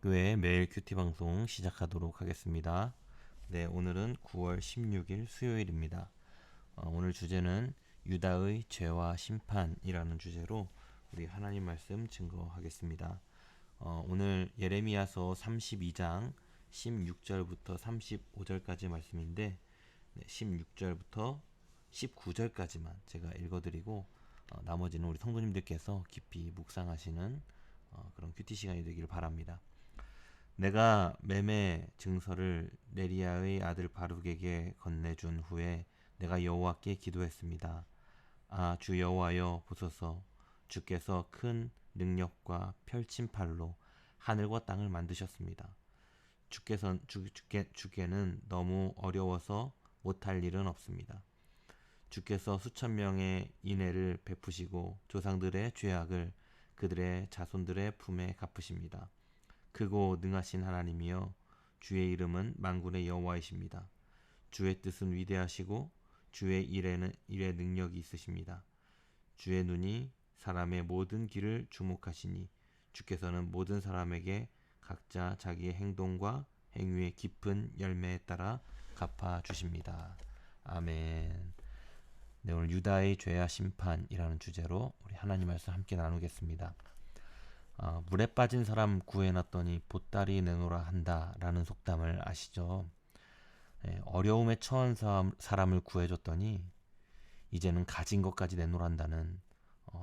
한국교회 매일 큐티 방송 시작하도록 하겠습니다. 네, 오늘은 9월 16일 수요일입니다. 오늘 주제는 유다의 죄와 심판이라는 주제로 우리 하나님 말씀 증거하겠습니다. 오늘 예레미야서 32장 16절부터 35절까지 말씀인데 16절부터 19절까지만 제가 읽어드리고 나머지는 우리 성도님들께서 깊이 묵상하시는 그런 큐티 시간이 되기를 바랍니다. 내가 매매 증서를 네리야의 아들 바룩에게 건네준 후에 내가 여호와께 기도했습니다. 아, 주 여호와여 보소서. 주께서 큰 능력과 펼친 팔로 하늘과 땅을 만드셨습니다. 주께는 너무 어려워서 못할 일은 없습니다. 주께서 수천 명의 인애를 베푸시고 조상들의 죄악을 그들의 자손들의 품에 갚으십니다. 크고 능하신 하나님이여, 주의 이름은 만군의 여호와이십니다. 주의 뜻은 위대하시고 주의 일에 능력이 있으십니다. 주의 눈이 사람의 모든 길을 주목하시니 주께서는 모든 사람에게 각자 자기의 행동과 행위의 깊은 열매에 따라 갚아 주십니다. 아멘. 네, 오늘 유다의 죄와 심판이라는 주제로 우리 하나님 말씀 함께 나누겠습니다. 물에 빠진 사람 구해놨더니 보따리 내놓으라 한다라는 속담을 아시죠? 어려움에 처한 사람을 구해줬더니 이제는 가진 것까지 내놓으란다는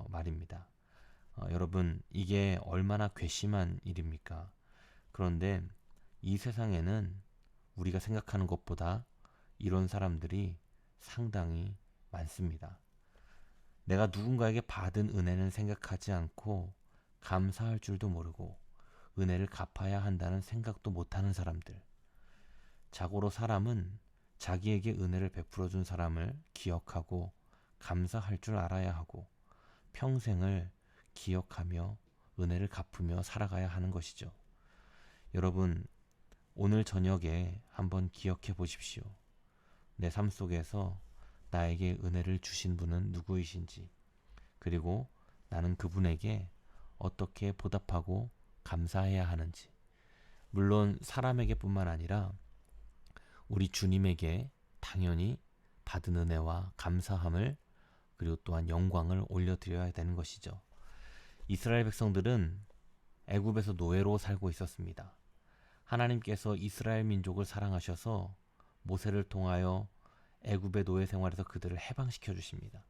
말입니다. 여러분, 이게 얼마나 괘씸한 일입니까? 그런데 이 세상에는 우리가 생각하는 것보다 이런 사람들이 상당히 많습니다. 내가 누군가에게 받은 은혜는 생각하지 않고 감사할 줄도 모르고 은혜를 갚아야 한다는 생각도 못하는 사람들. 자고로 사람은 자기에게 은혜를 베풀어 준 사람을 기억하고 감사할 줄 알아야 하고 평생을 기억하며 은혜를 갚으며 살아가야 하는 것이죠. 여러분, 오늘 저녁에 한번 기억해 보십시오. 내 삶 속에서 나에게 은혜를 주신 분은 누구이신지, 그리고 나는 그분에게 어떻게 보답하고 감사해야 하는지. 물론 사람에게 뿐만 아니라 우리 주님에게 당연히 받은 은혜와 감사함을, 그리고 또한 영광을 올려드려야 되는 것이죠. 이스라엘 백성들은 애굽에서 노예로 살고 있었습니다. 하나님께서 이스라엘 민족을 사랑하셔서 모세를 통하여 애굽의 노예 생활에서 그들을 해방시켜 주십니다.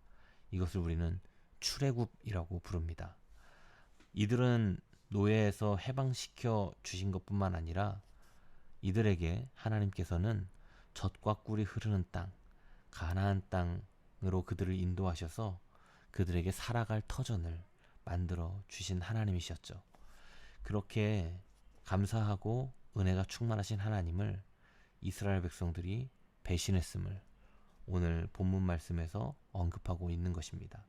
이것을 우리는 출애굽이라고 부릅니다. 이들은 노예에서 해방시켜 주신 것뿐만 아니라 이들에게 하나님께서는 젖과 꿀이 흐르는 땅, 가나안 땅으로 그들을 인도하셔서 그들에게 살아갈 터전을 만들어 주신 하나님이셨죠. 그렇게 감사하고 은혜가 충만하신 하나님을 이스라엘 백성들이 배신했음을 오늘 본문 말씀에서 언급하고 있는 것입니다.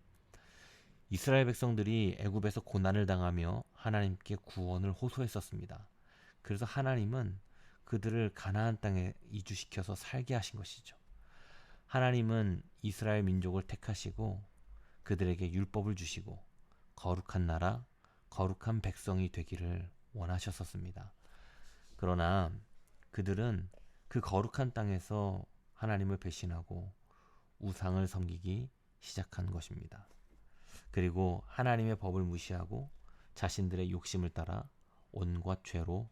이스라엘 백성들이 애굽에서 고난을 당하며 하나님께 구원을 호소했었습니다. 그래서 하나님은 그들을 가나안 땅에 이주시켜서 살게 하신 것이죠. 하나님은 이스라엘 민족을 택하시고 그들에게 율법을 주시고 거룩한 나라, 거룩한 백성이 되기를 원하셨었습니다. 그러나 그들은 그 거룩한 땅에서 하나님을 배신하고 우상을 섬기기 시작한 것입니다. 그리고 하나님의 법을 무시하고 자신들의 욕심을 따라 온갖 죄로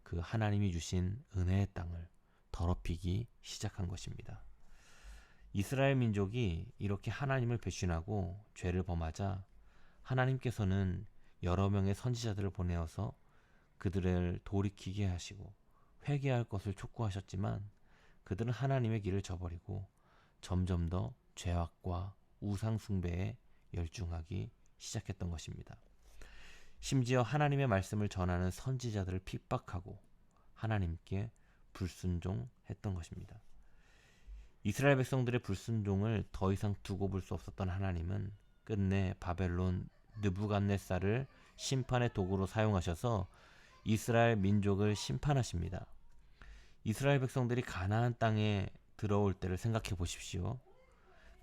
그 하나님이 주신 은혜의 땅을 더럽히기 시작한 것입니다. 이스라엘 민족이 이렇게 하나님을 배신하고 죄를 범하자 하나님께서는 여러 명의 선지자들을 보내어서 그들을 돌이키게 하시고 회개할 것을 촉구하셨지만 그들은 하나님의 길을 저버리고 점점 더 죄악과 우상 숭배에 열중하기 시작했던 것입니다. 심지어 하나님의 말씀을 전하는 선지자들을 핍박하고 하나님께 불순종했던 것입니다. 이스라엘 백성들의 불순종을 더 이상 두고 볼 수 없었던 하나님은 끝내 바벨론 느부갓네살을 심판의 도구로 사용하셔서 이스라엘 민족을 심판하십니다. 이스라엘 백성들이 가나안 땅에 들어올 때를 생각해 보십시오.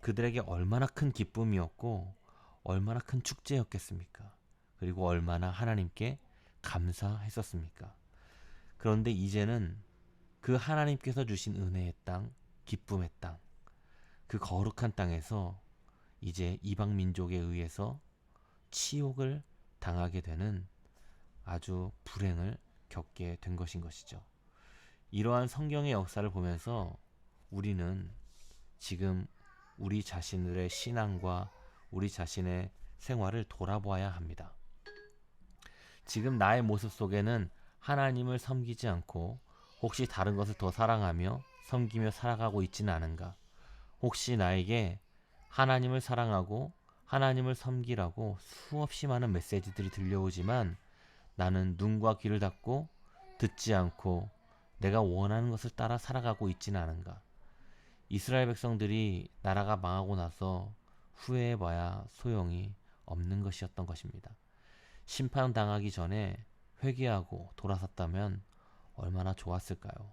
그들에게 얼마나 큰 기쁨이었고 얼마나 큰 축제였겠습니까? 그리고 얼마나 하나님께 감사했었습니까? 그런데 이제는 그 하나님께서 주신 은혜의 땅, 기쁨의 땅, 그 거룩한 땅에서 이제 이방 민족에 의해서 치욕을 당하게 되는 아주 불행을 겪게 된 것이죠. 이러한 성경의 역사를 보면서 우리는 지금 우리 자신들의 신앙과 우리 자신의 생활을 돌아보아야 합니다. 지금 나의 모습 속에는 하나님을 섬기지 않고 혹시 다른 것을 더 사랑하며 섬기며 살아가고 있지는 않은가? 혹시 나에게 하나님을 사랑하고 하나님을 섬기라고 수없이 많은 메시지들이 들려오지만 나는 눈과 귀를 닫고 듣지 않고 내가 원하는 것을 따라 살아가고 있지는 않은가? 이스라엘 백성들이 나라가 망하고 나서 후회해봐야 소용이 없는 것이었던 것입니다. 심판당하기 전에 회개하고 돌아섰다면 얼마나 좋았을까요?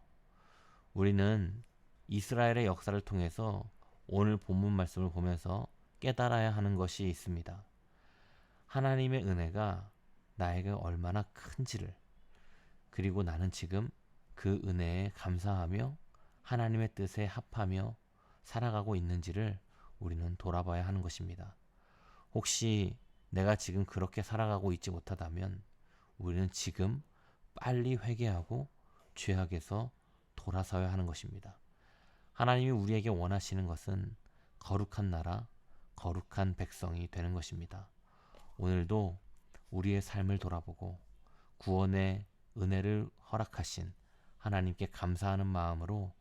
우리는 이스라엘의 역사를 통해서 오늘 본문 말씀을 보면서 깨달아야 하는 것이 있습니다. 하나님의 은혜가 나에게 얼마나 큰지를, 그리고 나는 지금 그 은혜에 감사하며 하나님의 뜻에 합하며 살아가고 있는지를 우리는 돌아봐야 하는 것입니다. 혹시 내가 지금 그렇게 살아가고 있지 못하다면 우리는 지금 빨리 회개하고 죄악에서 돌아서야 하는 것입니다. 하나님이 우리에게 원하시는 것은 거룩한 나라, 거룩한 백성이 되는 것입니다. 오늘도 우리의 삶을 돌아보고 구원의 은혜를 허락하신 하나님께 감사하는 마음으로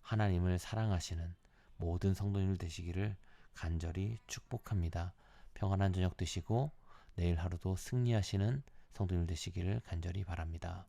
하나님을 사랑하시는 모든 성도님들 되시기를 간절히 축복합니다. 평안한 저녁 되시고 내일 하루도 승리하시는 성도님들 되시기를 간절히 바랍니다.